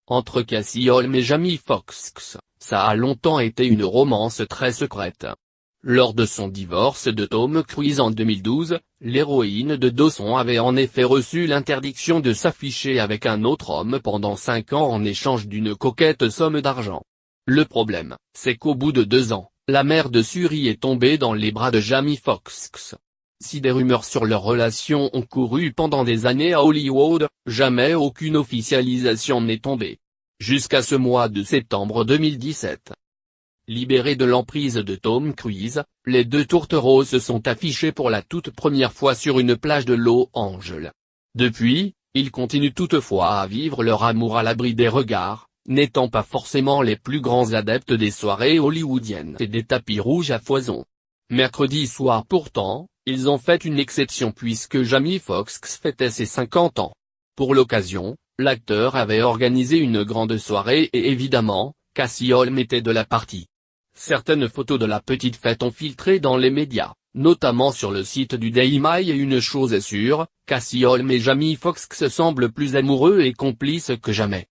Entre Cassie Holmes et Jamie Foxx, ça a longtemps été une romance très secrète. Lors de son divorce de Tom Cruise en 2012, l'héroïne de Dawson avait en effet reçu l'interdiction de s'afficher avec un autre homme pendant 5 ans en échange d'une coquette somme d'argent. Le problème, c'est qu'au bout de 2 ans, la mère de Suri est tombée dans les bras de Jamie Foxx. Si des rumeurs sur leur relation ont couru pendant des années à Hollywood, jamais aucune officialisation n'est tombée. Jusqu'à ce mois de septembre 2017. Libérés de l'emprise de Tom Cruise, les deux tourtereaux se sont affichés pour la toute première fois sur une plage de Los Angeles. Depuis, ils continuent toutefois à vivre leur amour à l'abri des regards, n'étant pas forcément les plus grands adeptes des soirées hollywoodiennes et des tapis rouges à foison. Mercredi soir pourtant, ils ont fait une exception puisque Jamie Foxx fêtait ses 50 ans. Pour l'occasion, l'acteur avait organisé une grande soirée et évidemment, Cassie Holmes était de la partie. Certaines photos de la petite fête ont filtré dans les médias, notamment sur le site du Daily Mail et une chose est sûre, Cassie Holmes et Jamie Foxx semblent plus amoureux et complices que jamais.